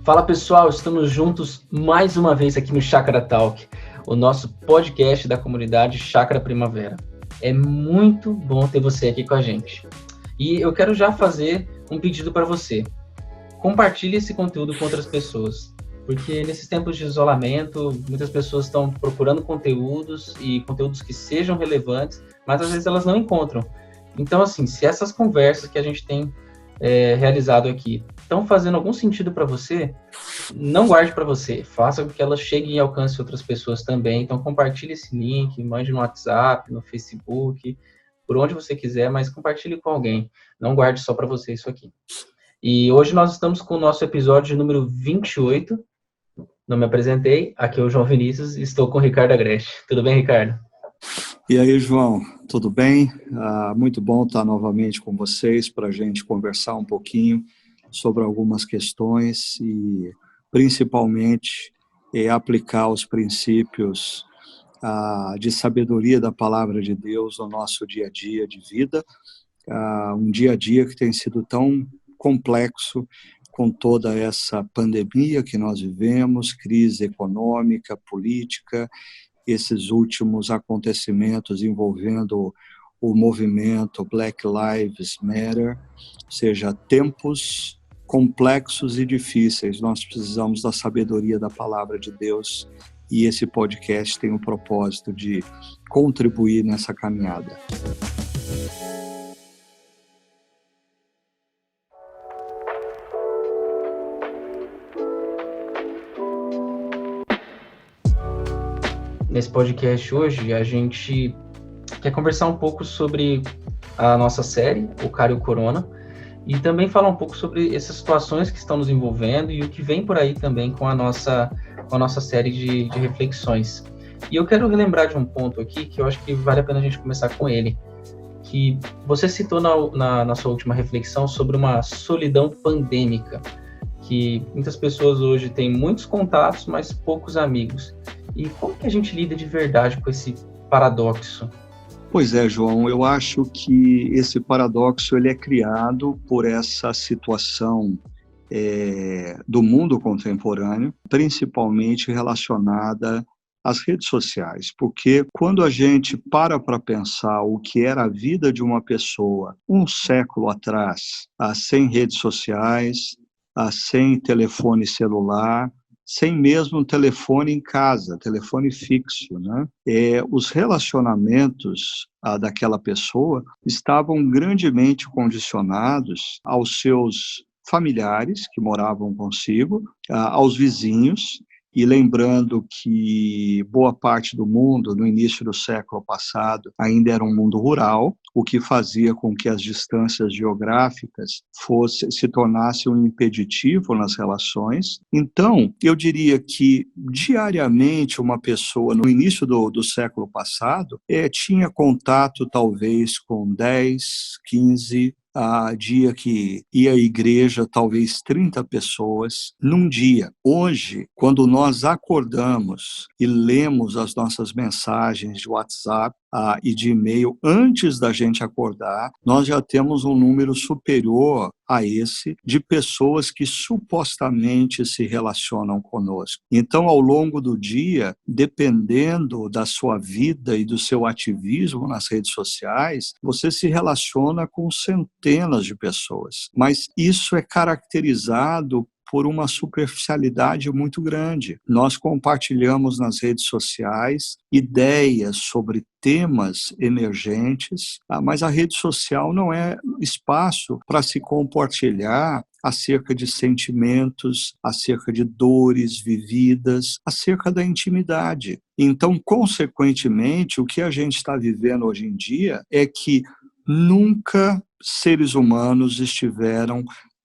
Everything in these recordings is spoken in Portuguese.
Fala pessoal, estamos juntos mais uma vez aqui no Chácara Talk, o nosso podcast da comunidade Chácara Primavera. É muito bom ter você aqui com a gente. E eu quero já fazer um pedido para você. Compartilhe esse conteúdo com outras pessoas, porque nesses tempos de isolamento, muitas pessoas estão procurando conteúdos e conteúdos que sejam relevantes, mas às vezes elas não encontram. Então, assim, se essas conversas que a gente tem realizado aqui estão fazendo algum sentido para você, não guarde para você, faça com que elas cheguem e alcance outras pessoas também. Então, compartilhe esse link, mande no WhatsApp, no Facebook, por onde você quiser, mas compartilhe com alguém. Não guarde só para você isso aqui. E hoje nós estamos com o nosso episódio número 28. Não me apresentei, aqui é o João Vinícius e estou com o Ricardo Agreste. Tudo bem, Ricardo? E aí, João, tudo bem? Muito bom estar novamente com vocês para a gente conversar um pouquinho sobre algumas questões e, principalmente, aplicar os princípios de sabedoria da Palavra de Deus no nosso dia a dia de vida, um dia a dia que tem sido tão complexo com toda essa pandemia que nós vivemos, crise econômica, política, esses últimos acontecimentos envolvendo o movimento Black Lives Matter, ou seja, tempos complexos e difíceis. Nós precisamos da sabedoria da Palavra de Deus e esse podcast tem o propósito de contribuir nessa caminhada. Nesse podcast hoje, a gente quer conversar um pouco sobre a nossa série, O Cara e o Corona, e também falar um pouco sobre essas situações que estão nos envolvendo e o que vem por aí também com a nossa série de reflexões. E eu quero relembrar de um ponto aqui que eu acho que vale a pena a gente começar com ele, que você citou na sua última reflexão sobre uma solidão pandêmica, que muitas pessoas hoje têm muitos contatos, mas poucos amigos. E como que a gente lida de verdade com esse paradoxo? Pois é, João, eu acho que esse paradoxo ele é criado por essa situação do mundo contemporâneo, principalmente relacionada às redes sociais, porque quando a gente para pensar o que era a vida de uma pessoa um século atrás, sem redes sociais, sem telefone celular, sem mesmo telefone em casa, telefone fixo, né? Os relacionamentos daquela pessoa estavam grandemente condicionados aos seus familiares que moravam consigo, aos vizinhos, e lembrando que boa parte do mundo, no início do século passado, ainda era um mundo rural, o que fazia com que as distâncias geográficas se tornassem um impeditivo nas relações. Então, eu diria que, diariamente, uma pessoa, no início do século passado, tinha contato, talvez, com 10, 15 dia que ia à igreja, talvez 30 pessoas num dia. Hoje, quando nós acordamos e lemos as nossas mensagens de WhatsApp e de e-mail antes da gente acordar, nós já temos um número superior a esse de pessoas que supostamente se relacionam conosco. Então, ao longo do dia, dependendo da sua vida e do seu ativismo nas redes sociais, você se relaciona com centenas de pessoas. Mas isso é caracterizado por uma superficialidade muito grande. Nós compartilhamos nas redes sociais ideias sobre temas emergentes, mas a rede social não é espaço para se compartilhar acerca de sentimentos, acerca de dores vividas, acerca da intimidade. Então, consequentemente, o que a gente está vivendo hoje em dia é que nunca seres humanos estiveram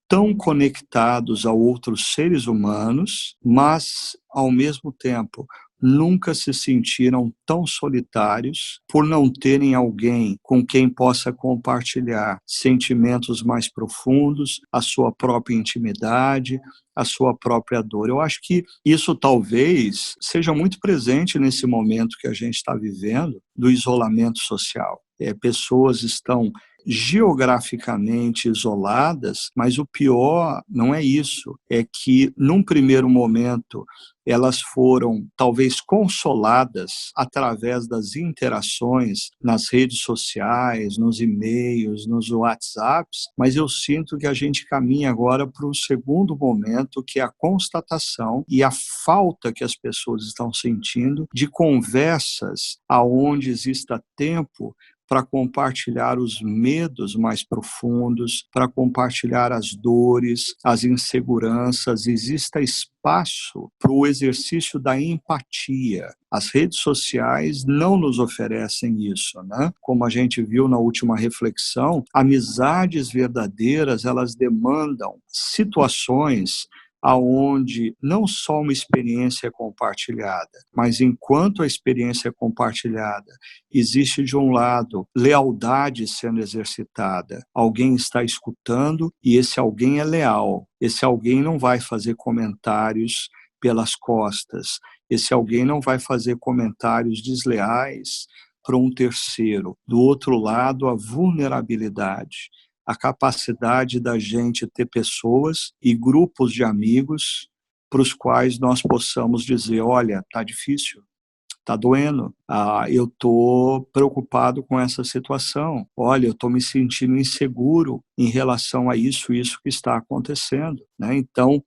tão conectados a outros seres humanos, mas, ao mesmo tempo, nunca se sentiram tão solitários por não terem alguém com quem possa compartilhar sentimentos mais profundos, a sua própria intimidade, a sua própria dor. Eu acho que isso talvez seja muito presente nesse momento que a gente está vivendo do isolamento social. Pessoas estão geograficamente isoladas, mas o pior não é isso, é que num primeiro momento elas foram talvez consoladas através das interações nas redes sociais, nos e-mails, nos WhatsApps, mas eu sinto que a gente caminha agora para um segundo momento, que é a constatação e a falta que as pessoas estão sentindo de conversas aonde exista tempo para compartilhar os medos mais profundos, para compartilhar as dores, as inseguranças. Exista espaço para o exercício da empatia. As redes sociais não nos oferecem isso, né? Como a gente viu na última reflexão, amizades verdadeiras, elas demandam situações aonde não só uma experiência é compartilhada, mas enquanto a experiência é compartilhada, existe de um lado lealdade sendo exercitada. Alguém está escutando e esse alguém é leal. Esse alguém não vai fazer comentários pelas costas. Esse alguém não vai fazer comentários desleais para um terceiro. Do outro lado, a vulnerabilidade, a capacidade da gente ter pessoas e grupos de amigos para os quais nós possamos dizer, olha, está difícil, está doendo, eu estou preocupado com essa situação, olha, eu estou me sentindo inseguro em relação a isso que está acontecendo, né? Então,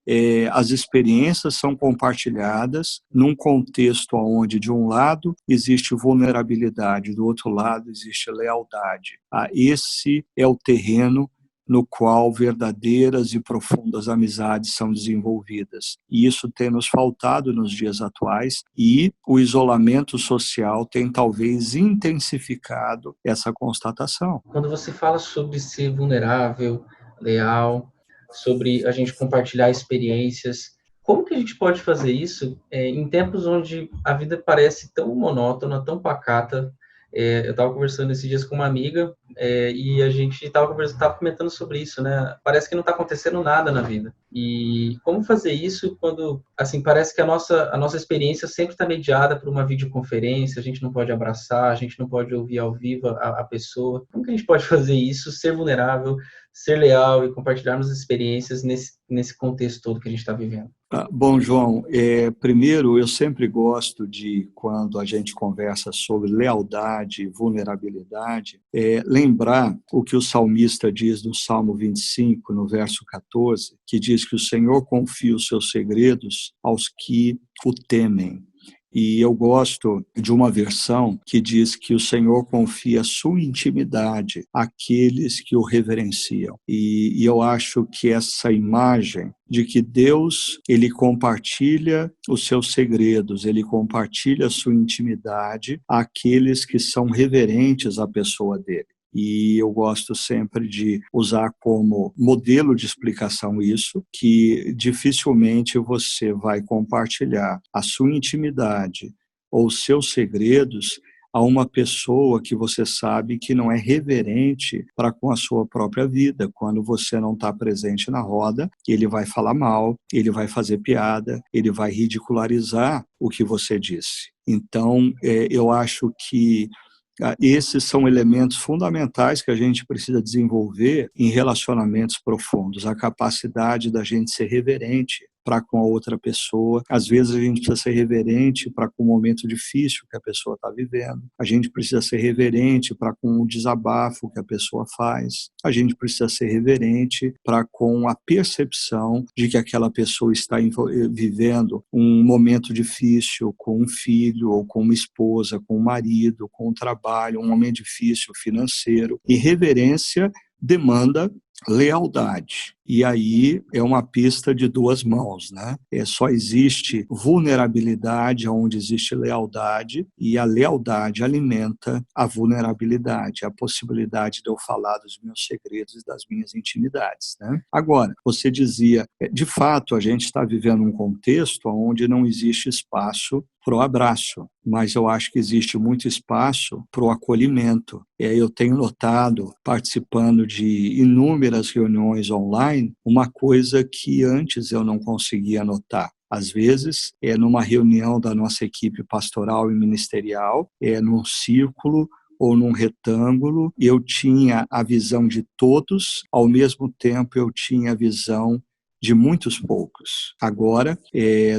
as experiências são compartilhadas num contexto onde, de um lado, existe vulnerabilidade, do outro lado, existe lealdade. Esse é o terreno no qual verdadeiras e profundas amizades são desenvolvidas. E isso tem nos faltado nos dias atuais, e o isolamento social tem talvez intensificado essa constatação. Quando você fala sobre ser vulnerável, leal, sobre a gente compartilhar experiências, como que a gente pode fazer isso em tempos onde a vida parece tão monótona, tão pacata? Eu estava conversando esses dias com uma amiga e a gente estava comentando sobre isso, né? Parece que não está acontecendo nada na vida. E como fazer isso quando, assim, parece que a nossa experiência sempre está mediada por uma videoconferência, a gente não pode abraçar, a gente não pode ouvir ao vivo a pessoa. Como que a gente pode fazer isso, ser vulnerável, ser leal e compartilharmos experiências nesse contexto todo que a gente está vivendo? Bom, João, primeiro eu sempre gosto de, quando a gente conversa sobre lealdade e vulnerabilidade, lembrar o que o salmista diz no Salmo 25, no verso 14, que diz que o Senhor confia os seus segredos aos que o temem. E eu gosto de uma versão que diz que o Senhor confia a sua intimidade àqueles que o reverenciam. E eu acho que essa imagem de que Deus, ele compartilha os seus segredos, ele compartilha a sua intimidade àqueles que são reverentes à pessoa dele. E eu gosto sempre de usar como modelo de explicação isso, que dificilmente você vai compartilhar a sua intimidade ou os seus segredos a uma pessoa que você sabe que não é reverente para com a sua própria vida. Quando você não está presente na roda, ele vai falar mal, ele vai fazer piada, ele vai ridicularizar o que você disse. Então, eu acho que esses são elementos fundamentais que a gente precisa desenvolver em relacionamentos profundos, a capacidade da gente ser reverente para com a outra pessoa. Às vezes a gente precisa ser reverente para com o momento difícil que a pessoa está vivendo. A gente precisa ser reverente para com o desabafo que a pessoa faz. A gente precisa ser reverente para com a percepção de que aquela pessoa está vivendo um momento difícil com um filho, ou com uma esposa, com um marido, com um trabalho, um momento difícil financeiro. E reverência demanda lealdade. E aí é uma pista de duas mãos, né? Só existe vulnerabilidade onde existe lealdade, e a lealdade alimenta a vulnerabilidade, a possibilidade de eu falar dos meus segredos e das minhas intimidades, né? Agora, você dizia, de fato, a gente está vivendo um contexto onde não existe espaço para o abraço, mas eu acho que existe muito espaço para o acolhimento. Eu tenho notado, participando de inúmeras reuniões online, uma coisa que antes eu não conseguia notar. Às vezes, numa reunião da nossa equipe pastoral e ministerial, num círculo ou num retângulo, eu tinha a visão de todos, ao mesmo tempo eu tinha a visão de muitos poucos. Agora,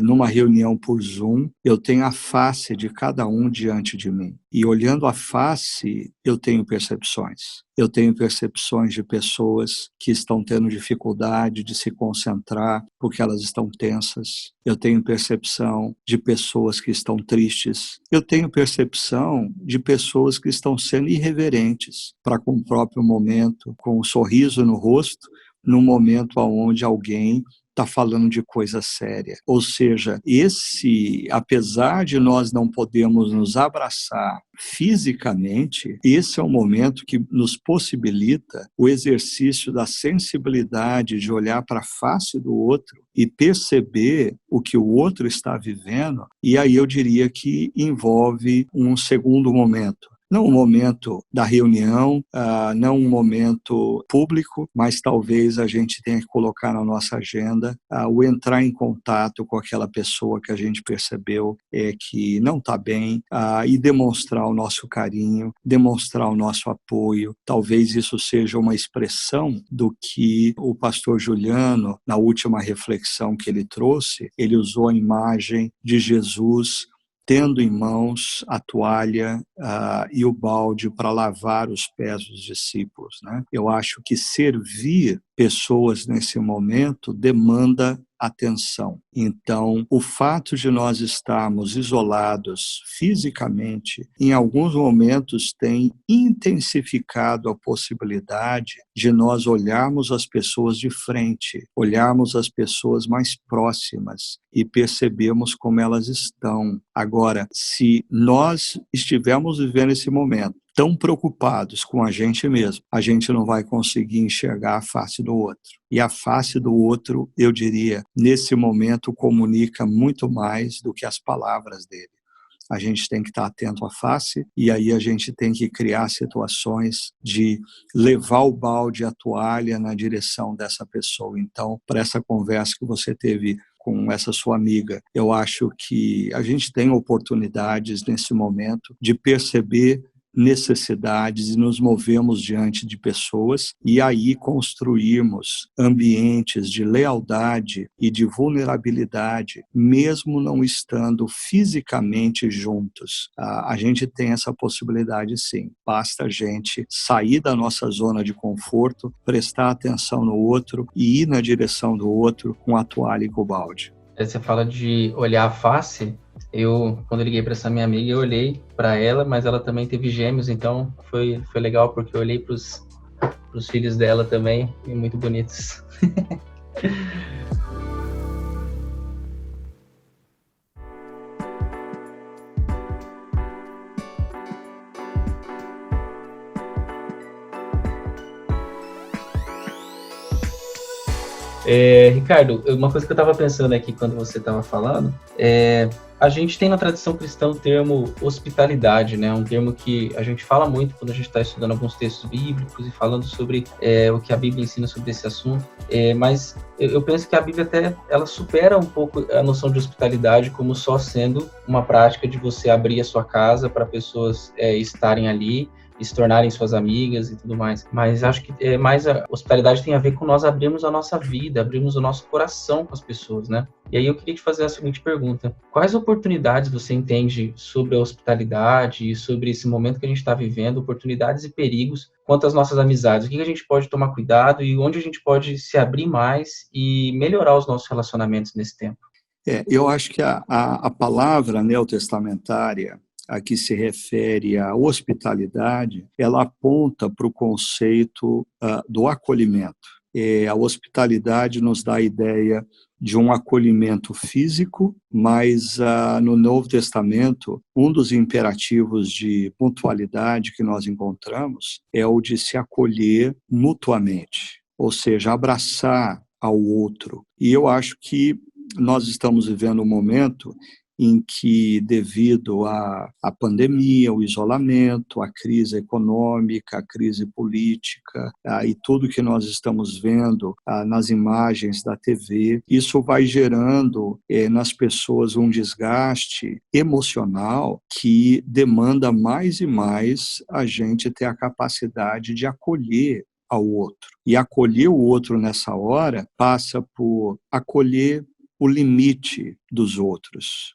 numa reunião por Zoom, eu tenho a face de cada um diante de mim. E olhando a face, eu tenho percepções. Eu tenho percepções de pessoas que estão tendo dificuldade de se concentrar porque elas estão tensas. Eu tenho percepção de pessoas que estão tristes. Eu tenho percepção de pessoas que estão sendo irreverentes para com o próprio momento, com um sorriso no rosto, num momento onde alguém está falando de coisa séria. Ou seja, apesar de nós não podermos nos abraçar fisicamente, esse é um momento que nos possibilita o exercício da sensibilidade de olhar para a face do outro e perceber o que o outro está vivendo, e aí eu diria que envolve um segundo momento. Não um momento da reunião, não um momento público, mas talvez a gente tenha que colocar na nossa agenda o entrar em contato com aquela pessoa que a gente percebeu que não está bem, e demonstrar o nosso carinho, demonstrar o nosso apoio. Talvez isso seja uma expressão do que o pastor Juliano, na última reflexão que ele trouxe, ele usou a imagem de Jesus tendo em mãos a toalha e o balde para lavar os pés dos discípulos, né? Eu acho que servir pessoas nesse momento demanda atenção. Então, o fato de nós estarmos isolados fisicamente, em alguns momentos tem intensificado a possibilidade de nós olharmos as pessoas de frente, olharmos as pessoas mais próximas e percebermos como elas estão. Agora, se nós estivermos vivendo esse momento tão preocupados com a gente mesmo, a gente não vai conseguir enxergar a face do outro. E a face do outro, eu diria, nesse momento comunica muito mais do que as palavras dele. A gente tem que estar atento à face, e aí a gente tem que criar situações de levar o balde, a toalha na direção dessa pessoa. Então, para essa conversa que você teve com essa sua amiga, eu acho que a gente tem oportunidades nesse momento de perceber necessidades e nos movemos diante de pessoas, e aí construirmos ambientes de lealdade e de vulnerabilidade, mesmo não estando fisicamente juntos. A gente tem essa possibilidade, sim. Basta a gente sair da nossa zona de conforto, prestar atenção no outro e ir na direção do outro com a toalha e com o balde. Você fala de olhar a face. Quando eu liguei para essa minha amiga, eu olhei para ela, mas ela também teve gêmeos, então foi legal, porque eu olhei para os filhos dela também, e muito bonitos. Ricardo, uma coisa que eu estava pensando aqui quando você estava falando, a gente tem na tradição cristã o termo hospitalidade, né? Um termo que a gente fala muito quando a gente está estudando alguns textos bíblicos e falando sobre o que a Bíblia ensina sobre esse assunto, mas eu penso que a Bíblia ela supera um pouco a noção de hospitalidade como só sendo uma prática de você abrir a sua casa para pessoas estarem ali e se tornarem suas amigas e tudo mais. Mas acho que mais a hospitalidade tem a ver com nós abrirmos a nossa vida, abrirmos o nosso coração com as pessoas, né? E aí eu queria te fazer a seguinte pergunta: quais oportunidades você entende sobre a hospitalidade e sobre esse momento que a gente está vivendo, oportunidades e perigos quanto às nossas amizades? O que a gente pode tomar cuidado e onde a gente pode se abrir mais e melhorar os nossos relacionamentos nesse tempo? Eu acho que a palavra neotestamentária, a que se refere à hospitalidade, ela aponta para o conceito do acolhimento. A hospitalidade nos dá a ideia de um acolhimento físico, mas no Novo Testamento, um dos imperativos de pontualidade que nós encontramos é o de se acolher mutuamente, ou seja, abraçar ao outro. E eu acho que nós estamos vivendo um momento em que, devido à pandemia, o isolamento, a crise econômica, a crise política e tudo que nós estamos vendo nas imagens da TV, isso vai gerando nas pessoas um desgaste emocional que demanda mais e mais a gente ter a capacidade de acolher ao outro. E acolher o outro nessa hora passa por acolher o limite dos outros.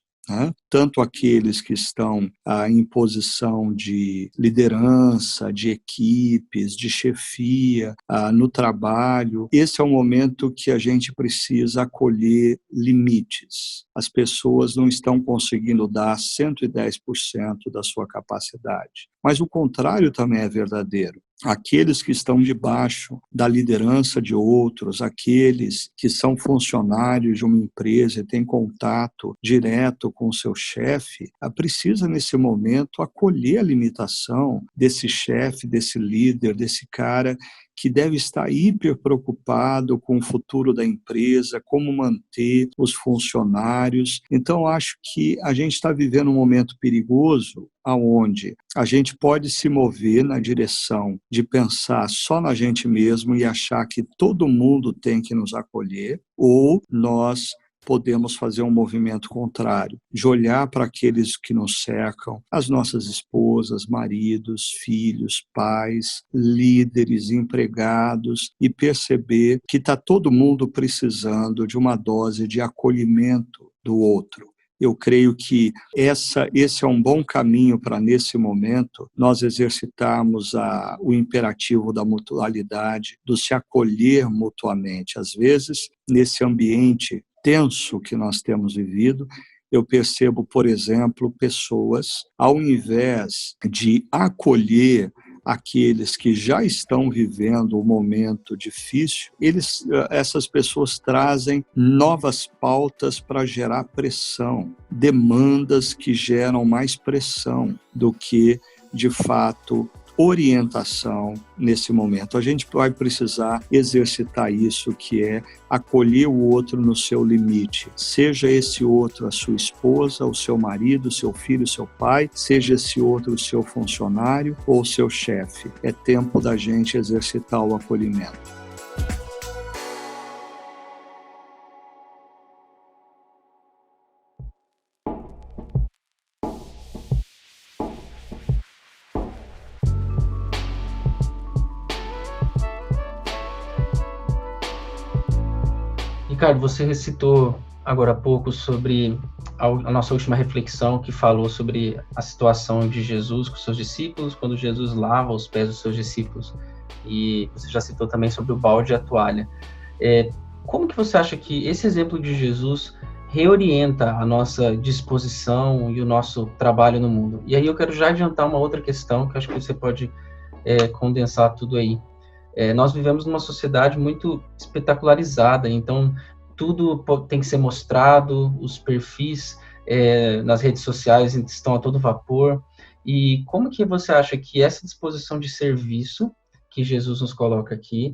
Tanto aqueles que estão em posição de liderança, de equipes, de chefia, no trabalho. Esse é o momento que a gente precisa acolher limites. As pessoas não estão conseguindo dar 110% da sua capacidade. Mas o contrário também é verdadeiro. Aqueles que estão debaixo da liderança de outros, aqueles que são funcionários de uma empresa e têm contato direto com o seu chefe, precisa nesse momento acolher a limitação desse chefe, desse líder, desse cara que deve estar hiper preocupado com o futuro da empresa, como manter os funcionários. Então, acho que a gente está vivendo um momento perigoso, onde a gente pode se mover na direção de pensar só na gente mesmo e achar que todo mundo tem que nos acolher, ou nós podemos fazer um movimento contrário, de olhar para aqueles que nos cercam, as nossas esposas, maridos, filhos, pais, líderes, empregados, e perceber que está todo mundo precisando de uma dose de acolhimento do outro. Eu creio que esse é um bom caminho para, nesse momento, nós exercitarmos o imperativo da mutualidade, do se acolher mutuamente. Às vezes, nesse ambiente tenso que nós temos vivido, eu percebo, por exemplo, pessoas, ao invés de acolher aqueles que já estão vivendo um momento difícil, essas pessoas trazem novas pautas para gerar pressão, demandas que geram mais pressão do que, de fato, orientação nesse momento. A gente vai precisar exercitar isso, que é acolher o outro no seu limite. Seja esse outro a sua esposa, o seu marido, o seu filho, o seu pai, seja esse outro o seu funcionário ou o seu chefe. É tempo da gente exercitar o acolhimento. Ricardo, você recitou agora há pouco sobre a nossa última reflexão, que falou sobre a situação de Jesus com seus discípulos, quando Jesus lava os pés dos seus discípulos. E você já citou também sobre o balde e a toalha. Como que você acha que esse exemplo de Jesus reorienta a nossa disposição e o nosso trabalho no mundo? E aí eu quero já adiantar uma outra questão, que acho que você pode condensar tudo aí. Nós vivemos numa sociedade muito espetacularizada, então tudo tem que ser mostrado, os perfis nas redes sociais estão a todo vapor. E como que você acha que essa disposição de serviço que Jesus nos coloca aqui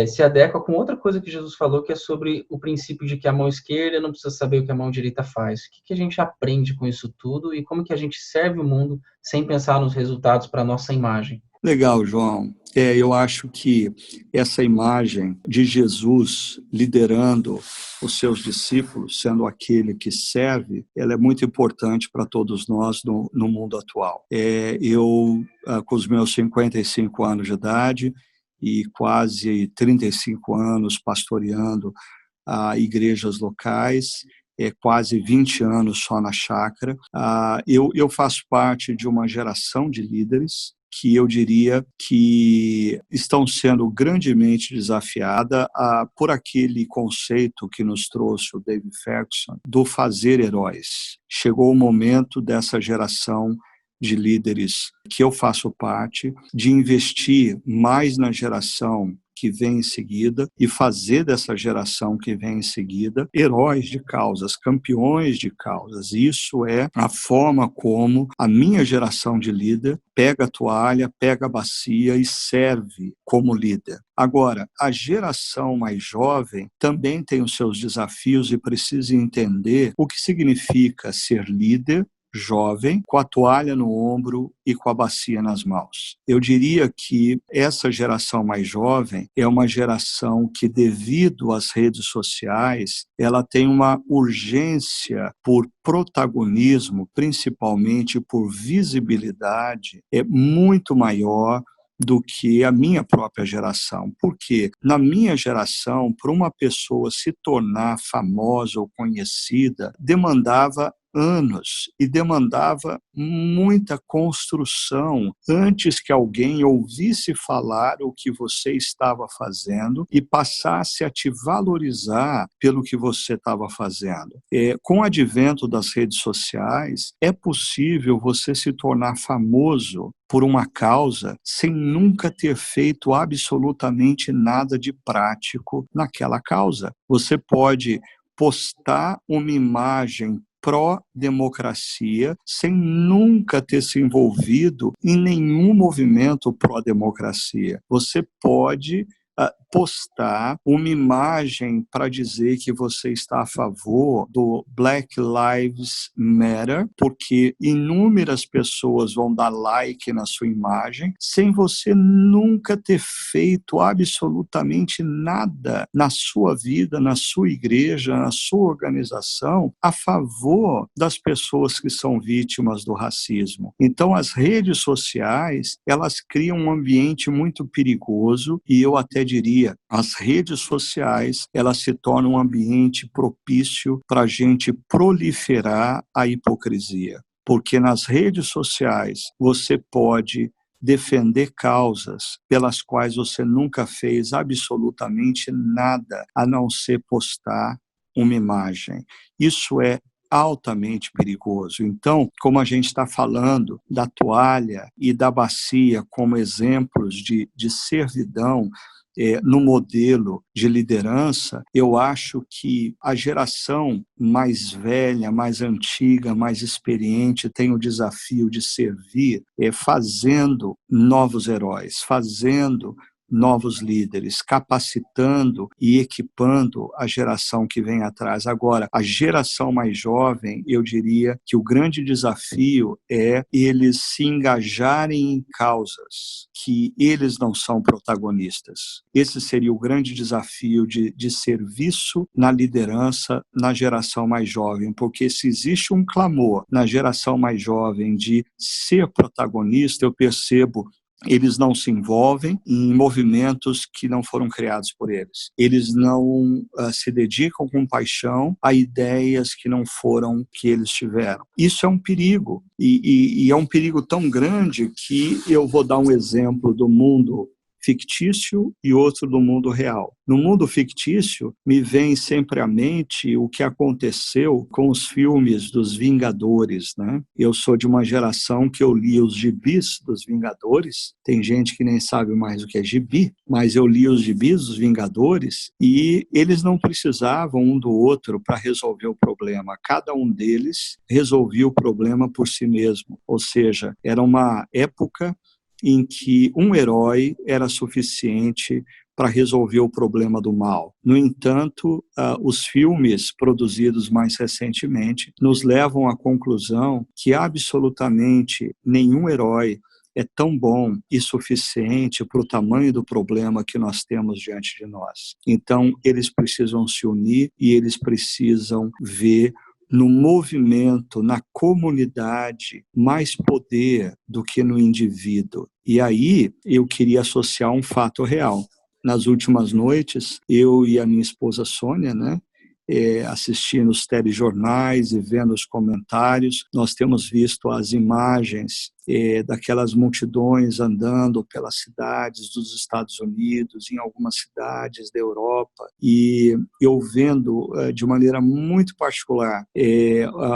se adequa com outra coisa que Jesus falou, que é sobre o princípio de que a mão esquerda não precisa saber o que a mão direita faz? O que a gente aprende com isso tudo e como que a gente serve o mundo sem pensar nos resultados para a nossa imagem? Legal, João. Eu acho que essa imagem de Jesus liderando os seus discípulos, sendo aquele que serve, ela é muito importante para todos nós no mundo atual. Eu, com os meus 55 anos de idade e quase 35 anos pastoreando igrejas locais, quase 20 anos só na chácara. Eu faço parte de uma geração de líderes que eu diria que estão sendo grandemente desafiadas por aquele conceito que nos trouxe o David Ferguson, do fazer heróis. Chegou o momento dessa geração de líderes que eu faço parte, de investir mais na geração que vem em seguida e fazer dessa geração que vem em seguida heróis de causas, campeões de causas. Isso é a forma como a minha geração de líder pega a toalha, pega a bacia e serve como líder. Agora, a geração mais jovem também tem os seus desafios e precisa entender o que significa ser líder jovem, com a toalha no ombro e com a bacia nas mãos. Eu diria que essa geração mais jovem é uma geração que, devido às redes sociais, ela tem uma urgência por protagonismo, principalmente por visibilidade, é muito maior do que a minha própria geração. Porque na minha geração, para uma pessoa se tornar famosa ou conhecida, demandava anos e demandava muita construção antes que alguém ouvisse falar o que você estava fazendo e passasse a te valorizar pelo que você estava fazendo. Com o advento das redes sociais, é possível você se tornar famoso por uma causa sem nunca ter feito absolutamente nada de prático naquela causa. Você pode postar uma imagem pró-democracia sem nunca ter se envolvido em nenhum movimento pró-democracia. Você pode postar uma imagem para dizer que você está a favor do Black Lives Matter, porque inúmeras pessoas vão dar like na sua imagem, sem você nunca ter feito absolutamente nada na sua vida, na sua igreja, na sua organização, a favor das pessoas que são vítimas do racismo. Então, as redes sociais, elas criam um ambiente muito perigoso e eu até diria, as redes sociais, elas se tornam um ambiente propício para a gente proliferar a hipocrisia. Porque nas redes sociais você pode defender causas pelas quais você nunca fez absolutamente nada a não ser postar uma imagem. Isso é altamente perigoso. Então, como a gente está falando da toalha e da bacia como exemplos de servidão, no modelo de liderança, eu acho que a geração mais velha, mais antiga, mais experiente tem o desafio de servir fazendo novos heróis, fazendo novos líderes, capacitando e equipando a geração que vem atrás. Agora, a geração mais jovem, eu diria que o grande desafio é eles se engajarem em causas que eles não são protagonistas. Esse seria o grande desafio de serviço na liderança na geração mais jovem, porque se existe um clamor na geração mais jovem de ser protagonista, eu percebo eles não se envolvem em movimentos que não foram criados por eles. Eles não se dedicam com paixão a ideias que não foram que eles tiveram. Isso é um perigo. E é um perigo tão grande que eu vou dar um exemplo do mundo fictício e outro do mundo real. No mundo fictício, me vem sempre à mente o que aconteceu com os filmes dos Vingadores, né? Eu sou de uma geração que eu li os gibis dos Vingadores. Tem gente que nem sabe mais o que é gibi, mas eu li os gibis dos Vingadores e eles não precisavam um do outro para resolver o problema. Cada um deles resolvia o problema por si mesmo. Ou seja, era uma época em que um herói era suficiente para resolver o problema do mal. No entanto, os filmes produzidos mais recentemente nos levam à conclusão que absolutamente nenhum herói é tão bom e suficiente para o tamanho do problema que nós temos diante de nós. Então, eles precisam se unir e eles precisam ver no movimento, na comunidade, mais poder do que no indivíduo. E aí eu queria associar um fato real. Nas últimas noites, eu e a minha esposa Sônia, assistindo os telejornais e vendo os comentários, nós temos visto as imagens daquelas multidões andando pelas cidades dos Estados Unidos, em algumas cidades da Europa, e eu vendo de maneira muito particular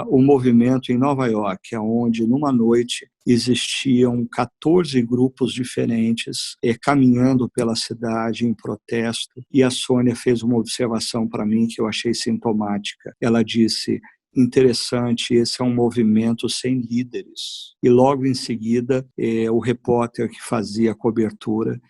o movimento em Nova York, onde numa noite existiam 14 grupos diferentes caminhando pela cidade em protesto, e a Sônia fez uma observação para mim que eu achei sintomática. Ela disse: interessante, esse é um movimento sem líderes. E logo em seguida, o repórter que fazia a cobertura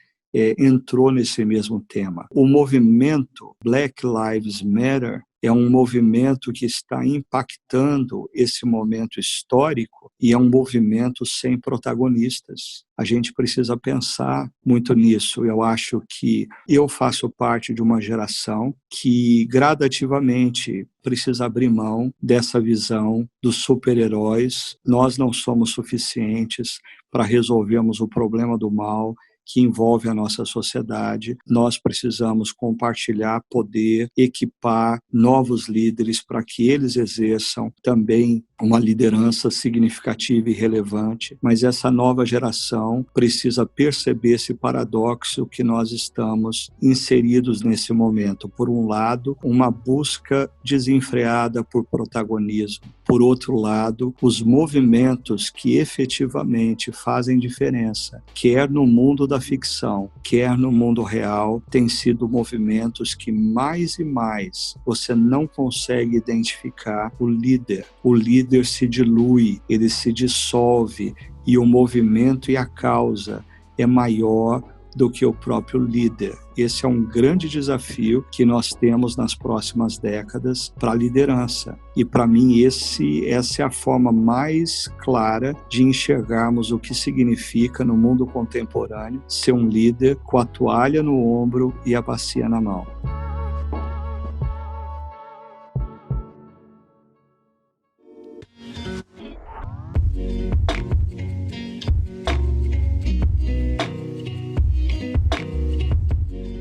entrou nesse mesmo tema. O movimento Black Lives Matter é um movimento que está impactando esse momento histórico e é um movimento sem protagonistas. A gente precisa pensar muito nisso. Eu acho que eu faço parte de uma geração que gradativamente precisa abrir mão dessa visão dos super-heróis. Nós não somos suficientes para resolvermos o problema do mal que envolve a nossa sociedade. Nós precisamos compartilhar poder, equipar novos líderes para que eles exerçam também uma liderança significativa e relevante, mas essa nova geração precisa perceber esse paradoxo que nós estamos inseridos nesse momento. Por um lado, uma busca desenfreada por protagonismo. Por outro lado, os movimentos que efetivamente fazem diferença, quer no mundo da ficção, quer no mundo real, têm sido movimentos que mais e mais você não consegue identificar o líder. O líder se dilui, ele se dissolve, e o movimento e a causa é maior do que o próprio líder. Esse é um grande desafio que nós temos nas próximas décadas para a liderança. E para mim essa é a forma mais clara de enxergarmos o que significa no mundo contemporâneo ser um líder com a toalha no ombro e a bacia na mão.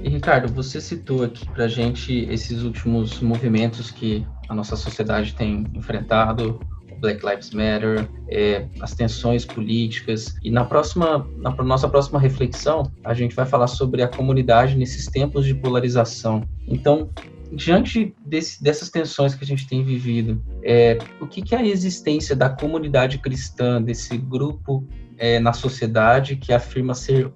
Ricardo, você citou aqui para a gente esses últimos movimentos que a nossa sociedade tem enfrentado, o Black Lives Matter, as tensões políticas, e na nossa próxima reflexão, a gente vai falar sobre a comunidade nesses tempos de polarização. Então, diante dessas tensões que a gente tem vivido, o que é a existência da comunidade cristã, desse grupo na sociedade que afirma ser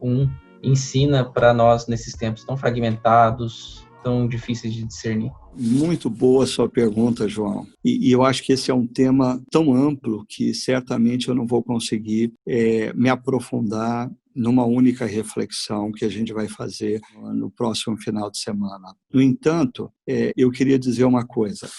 ensina para nós nesses tempos tão fragmentados, tão difíceis de discernir? Muito boa a sua pergunta, João. E eu acho que esse é um tema tão amplo que certamente eu não vou conseguir me aprofundar numa única reflexão que a gente vai fazer no próximo final de semana. No entanto, eu queria dizer uma coisa.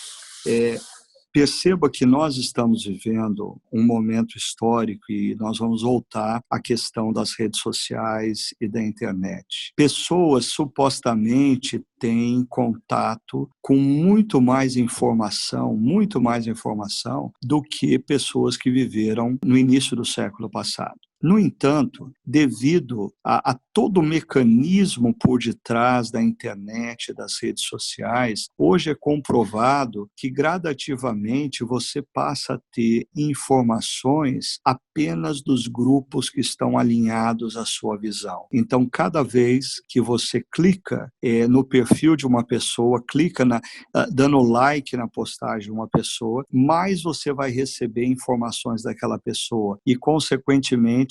Perceba que nós estamos vivendo um momento histórico e nós vamos voltar à questão das redes sociais e da internet. Pessoas supostamente têm contato com muito mais informação do que pessoas que viveram no início do século passado. No entanto, devido a todo o mecanismo por detrás da internet, das redes sociais, hoje é comprovado que gradativamente você passa a ter informações apenas dos grupos que estão alinhados à sua visão. Então, cada vez que você clica no perfil de uma pessoa, dando like na postagem de uma pessoa, mais você vai receber informações daquela pessoa e, consequentemente,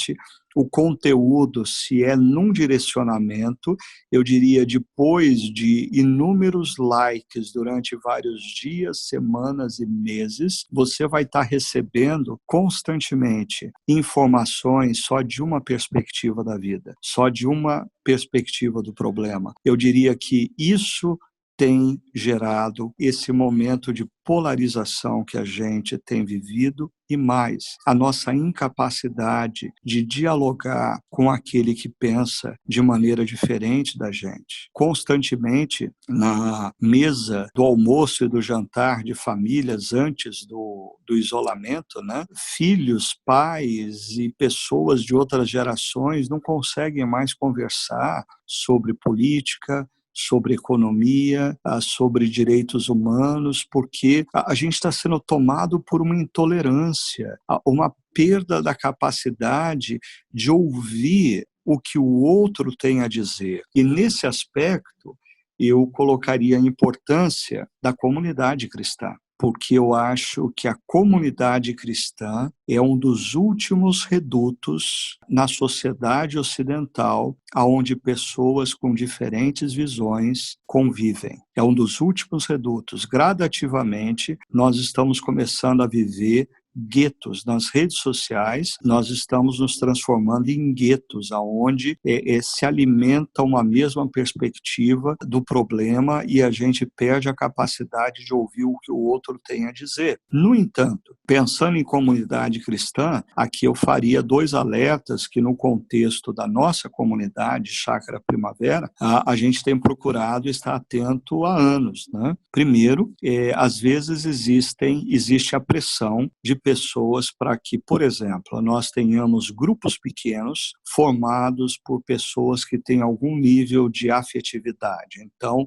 o conteúdo, se é num direcionamento, eu diria, depois de inúmeros likes durante vários dias, semanas e meses, você vai estar recebendo constantemente informações só de uma perspectiva da vida, só de uma perspectiva do problema. Eu diria que isso tem gerado esse momento de polarização que a gente tem vivido e mais, a nossa incapacidade de dialogar com aquele que pensa de maneira diferente da gente. Constantemente, na mesa do almoço e do jantar de famílias antes do isolamento, né? Filhos, pais e pessoas de outras gerações não conseguem mais conversar sobre política, sobre economia, sobre direitos humanos, porque a gente está sendo tomado por uma intolerância, uma perda da capacidade de ouvir o que o outro tem a dizer. E nesse aspecto, eu colocaria a importância da comunidade cristã, porque eu acho que a comunidade cristã é um dos últimos redutos na sociedade ocidental onde pessoas com diferentes visões convivem. É um dos últimos redutos. Gradativamente, nós estamos começando a viver guetos nas redes sociais, nós estamos nos transformando em guetos, onde se alimenta uma mesma perspectiva do problema e a gente perde a capacidade de ouvir o que o outro tem a dizer. No entanto, pensando em comunidade cristã, aqui eu faria 2 alertas que no contexto da nossa comunidade Chácara Primavera, a gente tem procurado estar atento há anos, né? Primeiro, às vezes existe a pressão de pessoas para que, por exemplo, nós tenhamos grupos pequenos formados por pessoas que têm algum nível de afetividade. Então,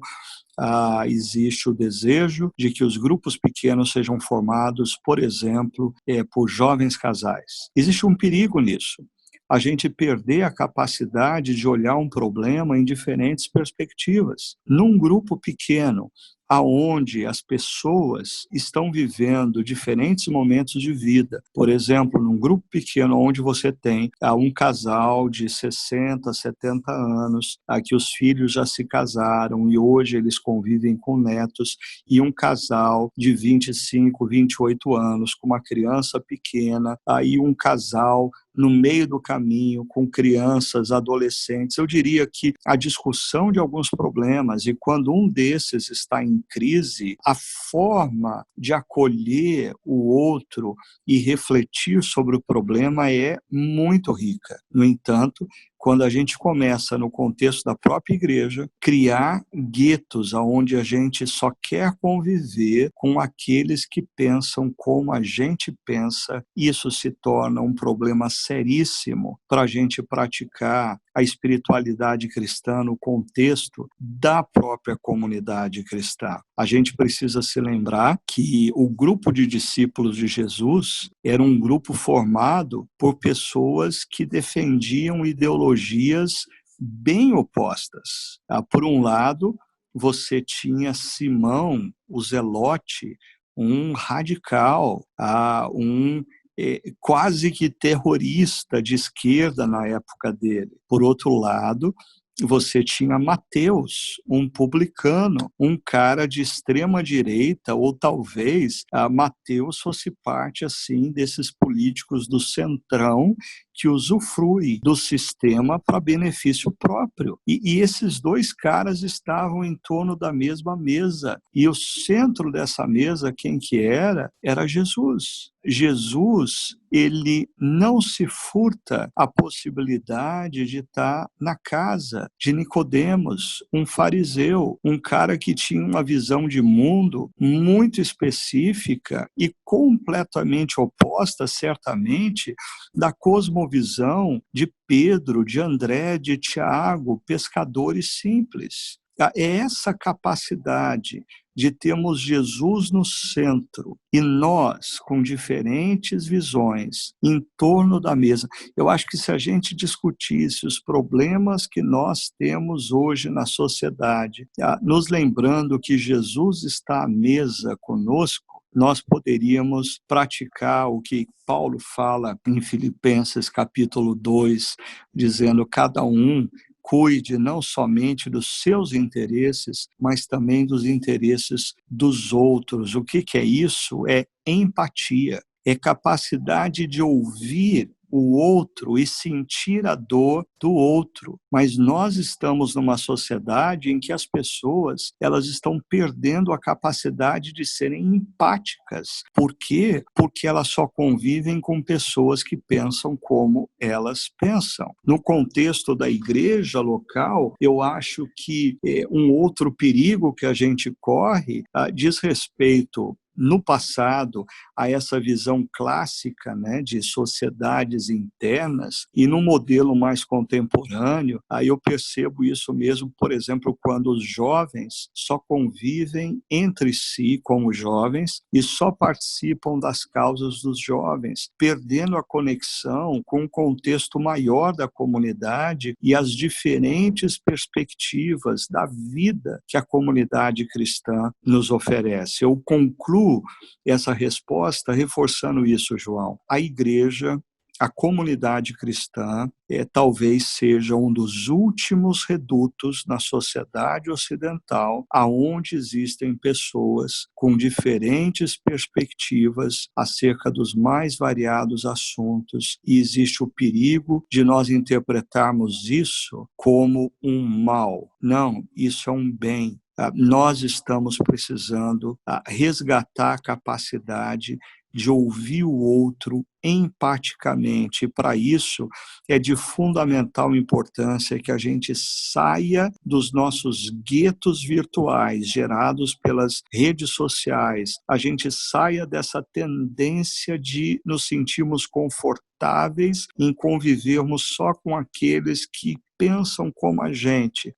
existe o desejo de que os grupos pequenos sejam formados, por exemplo, por jovens casais. Existe um perigo nisso. A gente perder a capacidade de olhar um problema em diferentes perspectivas. Num grupo pequeno, aonde as pessoas estão vivendo diferentes momentos de vida. Por exemplo, num grupo pequeno onde você tem um casal de 60, 70 anos, que os filhos já se casaram e hoje eles convivem com netos, e um casal de 25, 28 anos com uma criança pequena, aí um casal no meio do caminho, com crianças, adolescentes. Eu diria que a discussão de alguns problemas, e quando um desses está em crise, a forma de acolher o outro e refletir sobre o problema é muito rica. No entanto, quando a gente começa, no contexto da própria igreja, criar guetos onde a gente só quer conviver com aqueles que pensam como a gente pensa, isso se torna um problema seríssimo para a gente praticar a espiritualidade cristã no contexto da própria comunidade cristã. A gente precisa se lembrar que o grupo de discípulos de Jesus era um grupo formado por pessoas que defendiam ideologias bem opostas. Por um lado, você tinha Simão, o Zelote, um radical, quase que terrorista de esquerda na época dele. Por outro lado, você tinha Mateus, um publicano, um cara de extrema direita, ou talvez Mateus fosse parte assim desses políticos do centrão que usufrui do sistema para benefício próprio. E esses 2 caras estavam em torno da mesma mesa. E o centro dessa mesa, quem que era? Era Jesus. Jesus, ele não se furta a possibilidade de estar na casa de Nicodemos, um fariseu, um cara que tinha uma visão de mundo muito específica e completamente oposta, certamente, da cosmovisão de Pedro, de André, de Tiago, pescadores simples. É essa capacidade de termos Jesus no centro e nós com diferentes visões em torno da mesa. Eu acho que se a gente discutisse os problemas que nós temos hoje na sociedade, nos lembrando que Jesus está à mesa conosco, nós poderíamos praticar o que Paulo fala em Filipenses capítulo 2, dizendo cada um cuide não somente dos seus interesses, mas também dos interesses dos outros. O que é isso? É empatia, é capacidade de ouvir o outro e sentir a dor do outro. Mas nós estamos numa sociedade em que as pessoas, elas estão perdendo a capacidade de serem empáticas. Por quê? Porque elas só convivem com pessoas que pensam como elas pensam. No contexto da igreja local, eu acho que um outro perigo que a gente corre diz respeito no passado a essa visão clássica, né, de sociedades internas, e no modelo mais contemporâneo, aí eu percebo isso mesmo, por exemplo, quando os jovens só convivem entre si como jovens e só participam das causas dos jovens, perdendo a conexão com o contexto maior da comunidade e as diferentes perspectivas da vida que a comunidade cristã nos oferece. Eu concluo essa resposta reforçando isso, João. A igreja, a comunidade cristã, talvez seja um dos últimos redutos na sociedade ocidental aonde existem pessoas com diferentes perspectivas acerca dos mais variados assuntos, e existe o perigo de nós interpretarmos isso como um mal. Não, isso é um bem. Nós estamos precisando resgatar a capacidade de ouvir o outro empaticamente. E para isso é de fundamental importância que a gente saia dos nossos guetos virtuais gerados pelas redes sociais, a gente saia dessa tendência de nos sentirmos confortáveis em convivermos só com aqueles que pensam como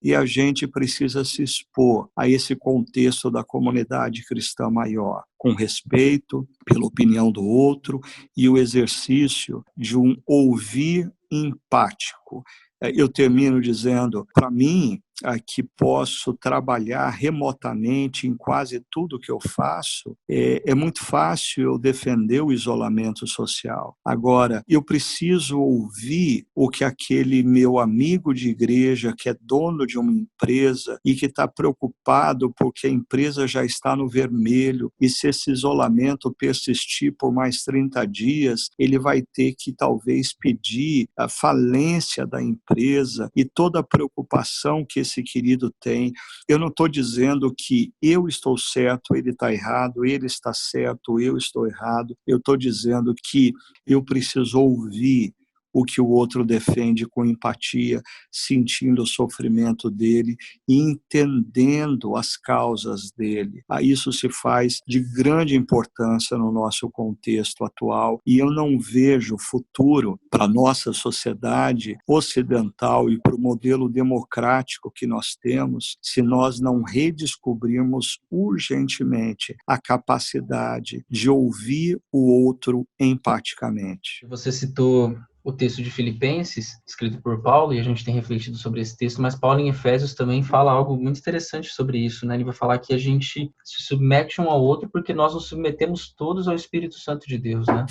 e a gente precisa se expor a esse contexto da comunidade cristã maior, com respeito pela opinião do outro e o exercício de um ouvir empático. Eu termino dizendo, para mim, que posso trabalhar remotamente em quase tudo que eu faço, é muito fácil eu defender o isolamento social. Agora, eu preciso ouvir o que aquele meu amigo de igreja, que é dono de uma empresa e que está preocupado porque a empresa já está no vermelho, e se esse isolamento persistir por mais 30 dias, ele vai ter que talvez pedir a falência da empresa, e toda a preocupação que esse querido tem. Eu não estou dizendo que eu estou certo, ele está errado, ele está certo, eu estou errado. Eu estou dizendo que eu preciso ouvir o que o outro defende com empatia, sentindo o sofrimento dele e entendendo as causas dele. Isso se faz de grande importância no nosso contexto atual, e eu não vejo futuro para a nossa sociedade ocidental e para o modelo democrático que nós temos se nós não redescobrirmos urgentemente a capacidade de ouvir o outro empaticamente. Você citou o texto de Filipenses, escrito por Paulo, e a gente tem refletido sobre esse texto, mas Paulo em Efésios também fala algo muito interessante sobre isso, né? Ele vai falar que a gente se submete um ao outro porque nós nos submetemos todos ao Espírito Santo de Deus, né?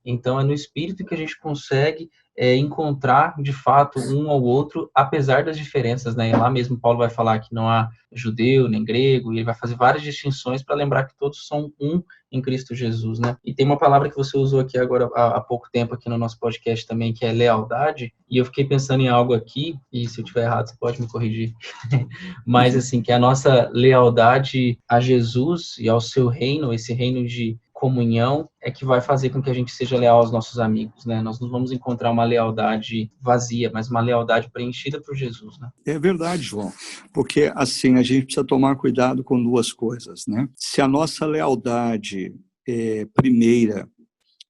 Então é no Espírito que a gente consegue encontrar, de fato, um ao outro, apesar das diferenças, né? E lá mesmo Paulo vai falar que não há judeu nem grego, e ele vai fazer várias distinções para lembrar que todos são um em Cristo Jesus, né? E tem uma palavra que você usou aqui agora há pouco tempo aqui no nosso podcast também, que é lealdade, e eu fiquei pensando em algo aqui, e se eu estiver errado você pode me corrigir, mas assim, que a nossa lealdade a Jesus e ao seu reino, esse reino de comunhão, é que vai fazer com que a gente seja leal aos nossos amigos, né? Nós não vamos encontrar uma lealdade vazia, mas uma lealdade preenchida por Jesus, né? É verdade, João, porque assim a gente precisa tomar cuidado com duas coisas, né? Se a nossa lealdade primeira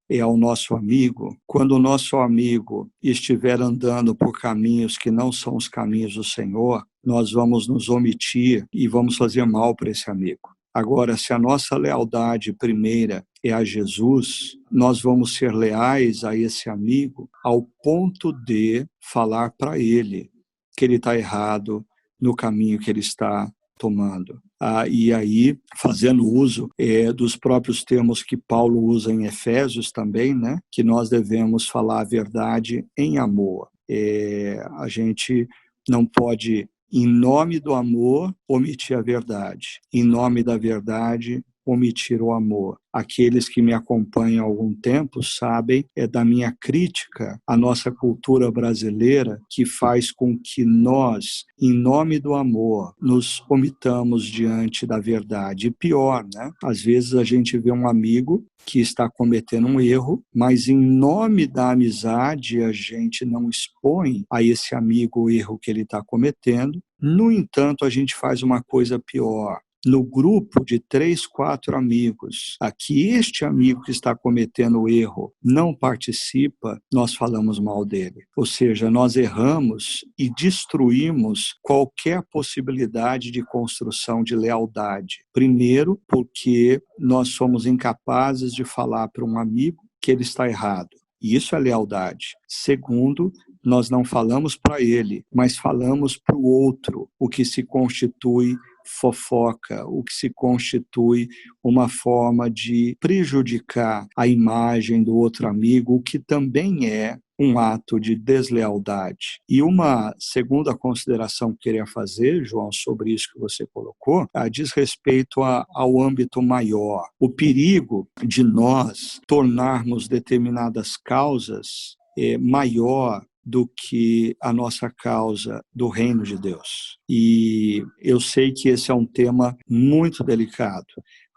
é ao nosso amigo, quando o nosso amigo estiver andando por caminhos que não são os caminhos do Senhor, nós vamos nos omitir e vamos fazer mal para esse amigo. Agora, se a nossa lealdade primeira é a Jesus, nós vamos ser leais a esse amigo ao ponto de falar para ele que ele está errado no caminho que ele está tomando. E aí, fazendo uso dos próprios termos que Paulo usa em Efésios também, né, que nós devemos falar a verdade em amor. A gente não pode, em nome do amor, omitir a verdade. Em nome da verdade, omitir o amor. Aqueles que me acompanham há algum tempo sabem da minha crítica à nossa cultura brasileira, que faz com que nós, em nome do amor, nos omitamos diante da verdade. E pior, né? Às vezes a gente vê um amigo que está cometendo um erro, mas em nome da amizade a gente não expõe a esse amigo o erro que ele está cometendo. No entanto, a gente faz uma coisa pior. no grupo de 3, 4 amigos, que este amigo que está cometendo o erro não participa, nós falamos mal dele. Ou seja, nós erramos e destruímos qualquer possibilidade de construção de lealdade. Primeiro, porque nós somos incapazes de falar para um amigo que ele está errado. E isso é lealdade. Segundo, nós não falamos para ele, mas falamos para o outro, o que se constitui fofoca, o que se constitui uma forma de prejudicar a imagem do outro amigo, o que também é um ato de deslealdade. E uma segunda consideração que eu queria fazer, João, sobre isso que você colocou, diz respeito ao âmbito maior. O perigo de nós tornarmos determinadas causas maior do que a nossa causa do reino de Deus. E eu sei que esse é um tema muito delicado,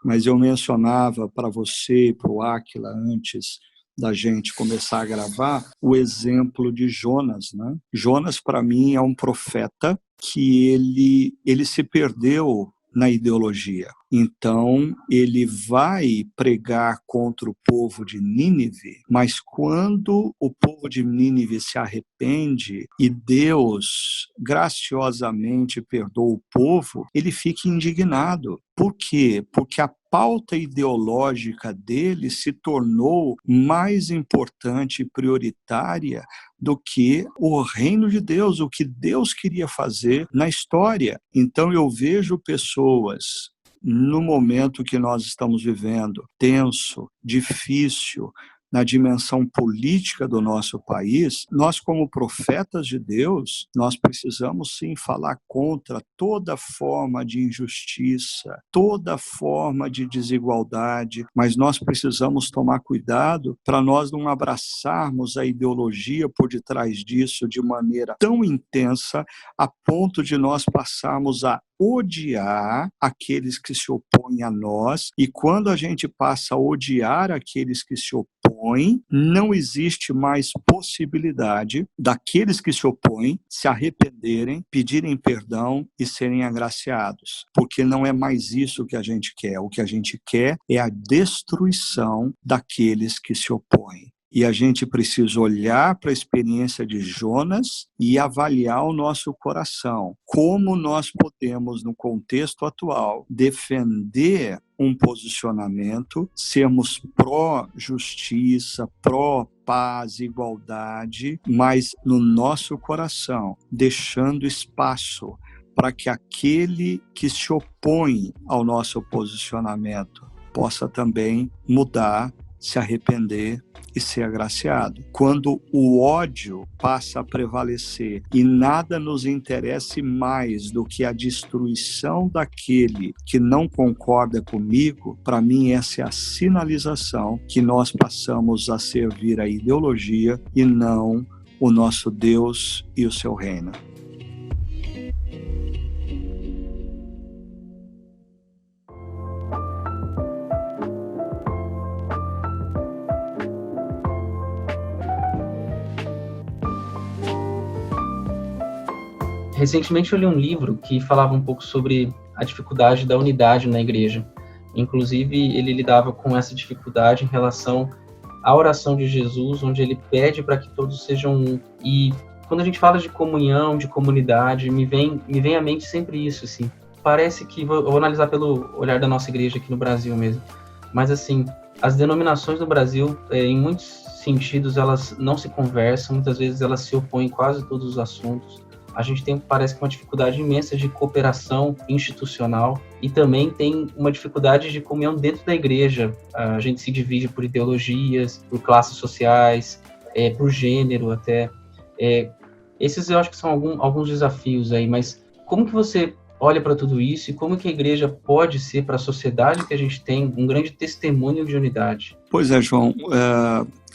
mas eu mencionava para você e para o Áquila antes da gente começar a gravar o exemplo de Jonas, né? Jonas, para mim, é um profeta que ele se perdeu na ideologia. Então, ele vai pregar contra o povo de Nínive, mas quando o povo de Nínive se arrepende e Deus graciosamente perdoa o povo, ele fica indignado. Por quê? Porque a pauta ideológica dele se tornou mais importante e prioritária do que o reino de Deus, o que Deus queria fazer na história. Então eu vejo pessoas no momento que nós estamos vivendo, tenso, difícil, na dimensão política do nosso país, nós como profetas de Deus, nós precisamos sim falar contra toda forma de injustiça, toda forma de desigualdade, mas nós precisamos tomar cuidado para nós não abraçarmos a ideologia por detrás disso de maneira tão intensa a ponto de nós passarmos a odiar aqueles que se opõem a nós, e quando a gente passa a odiar aqueles que se opõem, não existe mais possibilidade daqueles que se opõem se arrependerem, pedirem perdão e serem agraciados, porque não é mais isso que a gente quer. O que a gente quer é a destruição daqueles que se opõem. E a gente precisa olhar para a experiência de Jonas e avaliar o nosso coração. Como nós podemos, no contexto atual, defender um posicionamento, sermos pró-justiça, pró-paz, igualdade, mas no nosso coração, deixando espaço para que aquele que se opõe ao nosso posicionamento possa também mudar, se arrepender e ser agraciado. Quando o ódio passa a prevalecer e nada nos interessa mais do que a destruição daquele que não concorda comigo, para mim essa é a sinalização que nós passamos a servir a ideologia e não o nosso Deus e o seu reino. Recentemente eu li um livro que falava um pouco sobre a dificuldade da unidade na igreja. Inclusive, ele lidava com essa dificuldade em relação à oração de Jesus, onde ele pede para que todos sejam um. E quando a gente fala de comunhão, de comunidade, me vem à mente sempre isso, assim. Parece que, eu vou analisar pelo olhar da nossa igreja aqui no Brasil mesmo, mas assim, as denominações no Brasil, em muitos sentidos, elas não se conversam, muitas vezes elas se opõem em quase todos os assuntos. A gente tem, parece que, uma dificuldade imensa de cooperação institucional e também tem uma dificuldade de comunhão dentro da igreja. A gente se divide por ideologias, por classes sociais, por gênero até. Esses eu acho que são alguns desafios aí, mas como que você olha para tudo isso e como que a igreja pode ser para a sociedade que a gente tem um grande testemunho de unidade? Pois é, João.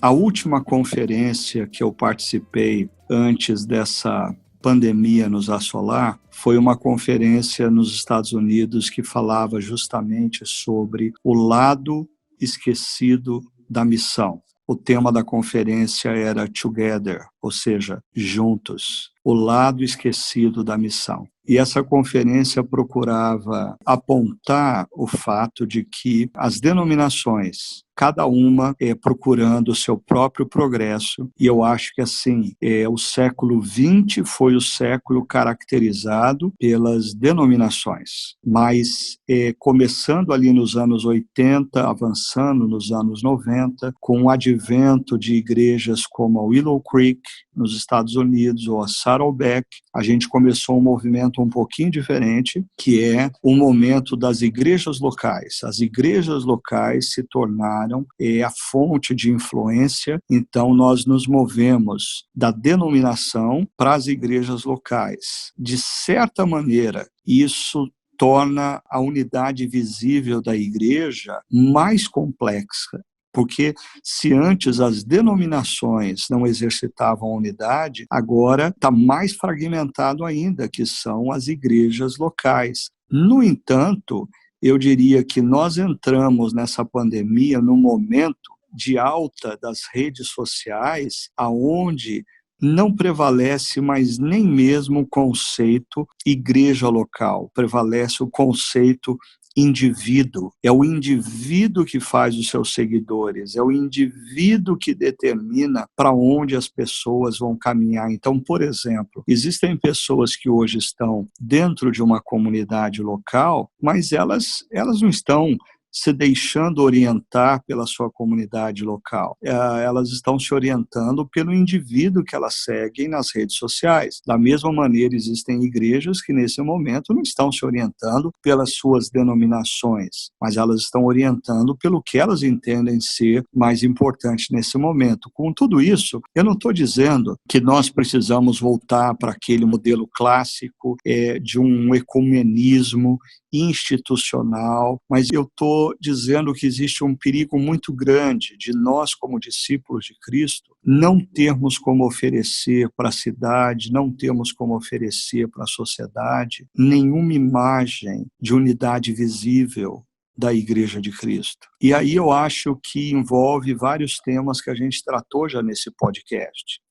A última conferência que eu participei antes dessa pandemia nos assolar foi uma conferência nos Estados Unidos que falava justamente sobre o lado esquecido da missão. O tema da conferência era Together. ou seja, juntos, o lado esquecido da missão. E essa conferência procurava apontar o fato de que as denominações, cada uma procurando o seu próprio progresso, e eu acho que assim, o século XX foi o século caracterizado pelas denominações, mas começando ali nos anos 80, avançando nos anos 90, com o advento de igrejas como a Willow Creek, nos Estados Unidos, ou a Saddleback, a gente começou um movimento um pouquinho diferente, que é o momento das igrejas locais. As igrejas locais se tornaram a fonte de influência, então nós nos movemos da denominação para as igrejas locais. De certa maneira, isso torna a unidade visível da igreja mais complexa. Porque se antes as denominações não exercitavam a unidade, agora está mais fragmentado ainda, que são as igrejas locais. No entanto, eu diria que nós entramos nessa pandemia num momento de alta das redes sociais, aonde não prevalece mais nem mesmo o conceito igreja local, prevalece o conceito indivíduo. É o indivíduo que faz os seus seguidores, é o indivíduo que determina para onde as pessoas vão caminhar. Então, por exemplo, existem pessoas que hoje estão dentro de uma comunidade local, mas elas não estão se deixando orientar pela sua comunidade local. Elas estão se orientando pelo indivíduo que elas seguem nas redes sociais. Da mesma maneira, existem igrejas que, nesse momento, não estão se orientando pelas suas denominações, mas elas estão orientando pelo que elas entendem ser mais importante nesse momento. Com tudo isso, eu não estou dizendo que nós precisamos voltar para aquele modelo clássico de um ecumenismo institucional, mas eu estou dizendo que existe um perigo muito grande de nós, como discípulos de Cristo, não termos como oferecer para a cidade, não termos como oferecer para a sociedade nenhuma imagem de unidade visível da Igreja de Cristo. E aí eu acho que envolve vários temas que a gente tratou já nesse podcast.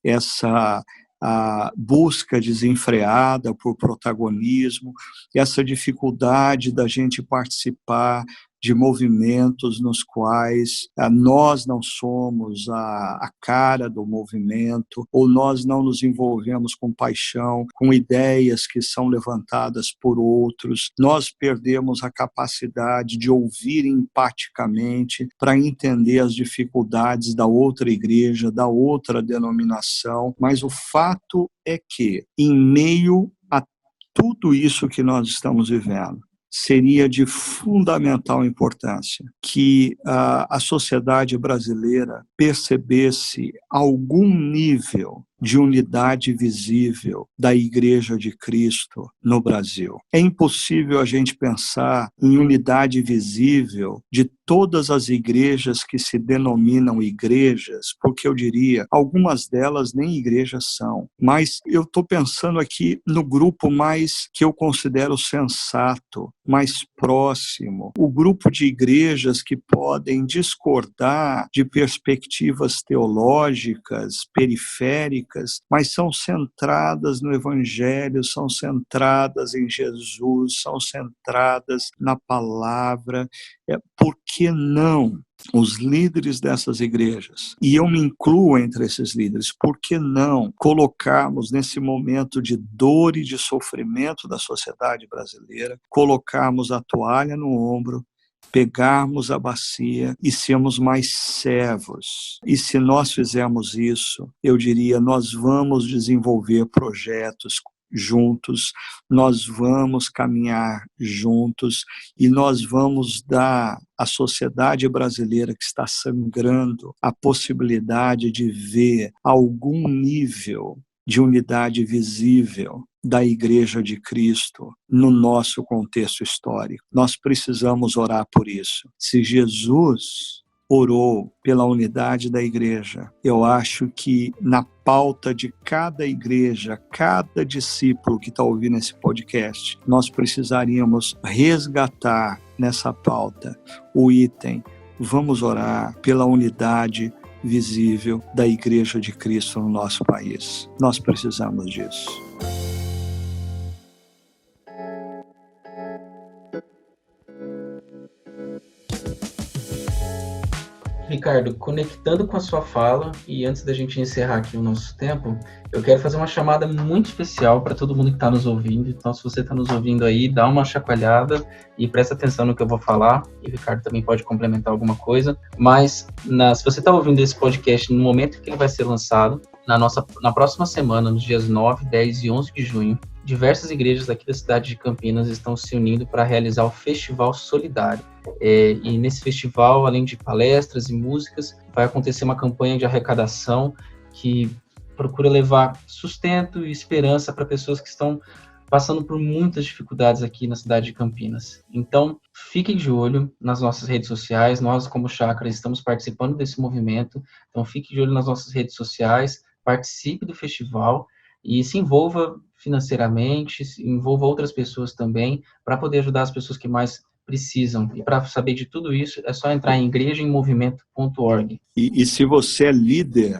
A busca desenfreada por protagonismo, essa dificuldade da gente participar de movimentos nos quais nós não somos a cara do movimento, ou nós não nos envolvemos com paixão, com ideias que são levantadas por outros. Nós perdemos a capacidade de ouvir empaticamente para entender as dificuldades da outra igreja, da outra denominação, mas o fato é que, em meio a tudo isso que nós estamos vivendo, seria de fundamental importância que a sociedade brasileira percebesse algum nível de unidade visível da Igreja de Cristo no Brasil. É impossível a gente pensar em unidade visível de todas as igrejas que se denominam igrejas, porque eu diria, algumas delas nem igrejas são. Mas eu estou pensando aqui no grupo mais que eu considero sensato, mais próximo, o grupo de igrejas que podem discordar de perspectivas teológicas, periféricas, mas são centradas no Evangelho, são centradas em Jesus, são centradas na palavra. Por que não os líderes dessas igrejas, e eu me incluo entre esses líderes, por que não colocarmos nesse momento de dor e de sofrimento da sociedade brasileira, colocarmos a toalha no ombro, pegarmos a bacia e sermos mais servos. E se nós fizermos isso, eu diria, nós vamos desenvolver projetos juntos, nós vamos caminhar juntos e nós vamos dar à sociedade brasileira que está sangrando a possibilidade de ver algum nível de unidade visível da Igreja de Cristo no nosso contexto histórico. Nós precisamos orar por isso. Se Jesus orou pela unidade da igreja, eu acho que na pauta de cada igreja, cada discípulo que está ouvindo esse podcast, nós precisaríamos resgatar nessa pauta o item: vamos orar pela unidade visível da Igreja de Cristo no nosso país. Nós precisamos disso. Ricardo, conectando com a sua fala, e antes da gente encerrar aqui o nosso tempo, eu quero fazer uma chamada muito especial para todo mundo que está nos ouvindo. Então, se você está nos ouvindo aí, dá uma chacoalhada e presta atenção no que eu vou falar. E o Ricardo também pode complementar alguma coisa. Mas, se você está ouvindo esse podcast no momento que ele vai ser lançado, na próxima semana, nos dias 9, 10 e 11 de junho, diversas igrejas aqui da cidade de Campinas estão se unindo para realizar o Festival Solidário. E nesse festival, além de palestras e músicas, vai acontecer uma campanha de arrecadação que procura levar sustento e esperança para pessoas que estão passando por muitas dificuldades aqui na cidade de Campinas. Então, fiquem de olho nas nossas redes sociais. Nós, como Chácara, estamos participando desse movimento. Então, fiquem de olho nas nossas redes sociais, participe do festival e se envolva financeiramente, se envolva outras pessoas também, para poder ajudar as pessoas que mais precisam. E para saber de tudo isso, é só entrar em igrejaemmovimento.org. E se você é líder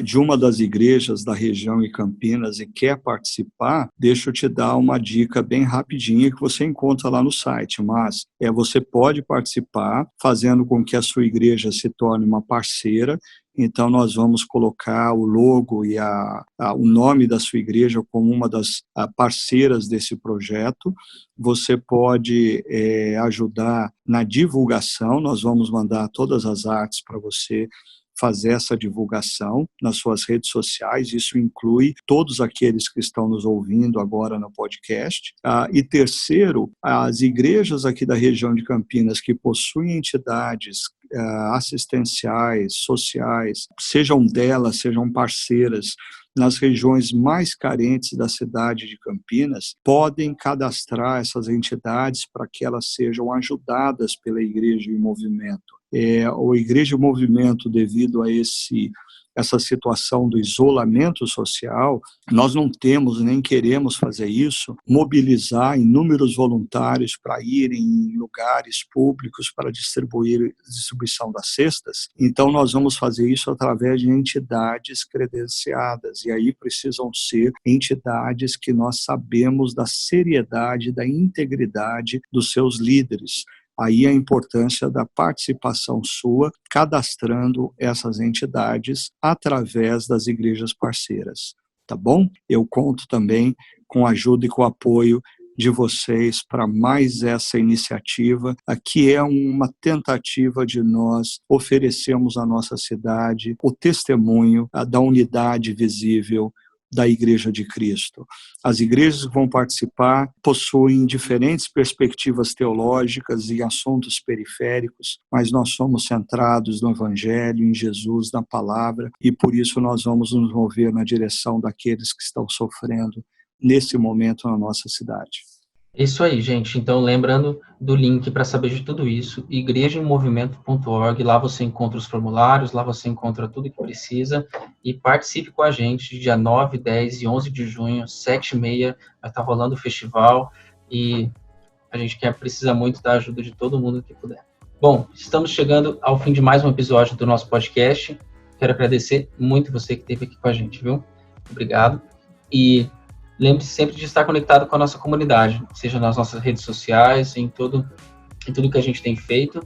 de uma das igrejas da região de Campinas e quer participar, deixa eu te dar uma dica bem rapidinha que você encontra lá no site, mas você pode participar fazendo com que a sua igreja se torne uma parceira. Então, nós vamos colocar o logo e o nome da sua igreja como uma das parceiras desse projeto. Você pode ajudar na divulgação, nós vamos mandar todas as artes para você fazer essa divulgação nas suas redes sociais, isso inclui todos aqueles que estão nos ouvindo agora no podcast. E terceiro, as igrejas aqui da região de Campinas que possuem entidades assistenciais, sociais, sejam delas, sejam parceiras, nas regiões mais carentes da cidade de Campinas, podem cadastrar essas entidades para que elas sejam ajudadas pela Igreja em Movimento. A Igreja em Movimento, devido a essa situação do isolamento social, nós não temos nem queremos fazer isso, mobilizar inúmeros voluntários para irem em lugares públicos para distribuição das cestas. Então, nós vamos fazer isso através de entidades credenciadas, e aí precisam ser entidades que nós sabemos da seriedade, da integridade dos seus líderes. Aí a importância da participação sua, cadastrando essas entidades através das igrejas parceiras, tá bom? Eu conto também com a ajuda e com o apoio de vocês para mais essa iniciativa, que é uma tentativa de nós oferecermos à nossa cidade o testemunho da unidade visível da Igreja de Cristo. As igrejas que vão participar possuem diferentes perspectivas teológicas e assuntos periféricos, mas nós somos centrados no Evangelho, em Jesus, na Palavra, e por isso nós vamos nos mover na direção daqueles que estão sofrendo nesse momento na nossa cidade. Isso aí, gente. Então, lembrando do link para saber de tudo isso, igrejaemmovimento.org, lá você encontra os formulários, lá você encontra tudo que precisa, e participe com a gente, dia 9, 10 e 11 de junho, 7h30, vai estar rolando o festival, e a gente precisa muito da ajuda de todo mundo que puder. Bom, estamos chegando ao fim de mais um episódio do nosso podcast. Quero agradecer muito você que esteve aqui com a gente, viu? Obrigado. E lembre-se sempre de estar conectado com a nossa comunidade, seja nas nossas redes sociais, em tudo que a gente tem feito.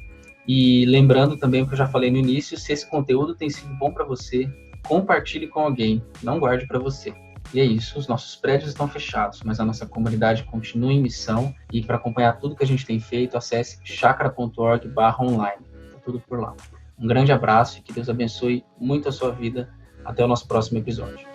E lembrando também o que eu já falei no início, se esse conteúdo tem sido bom para você, compartilhe com alguém, não guarde para você. E é isso, os nossos prédios estão fechados, mas a nossa comunidade continua em missão, e para acompanhar tudo que a gente tem feito, acesse chacra.org/online, tá tudo por lá. Um grande abraço e que Deus abençoe muito a sua vida. Até o nosso próximo episódio.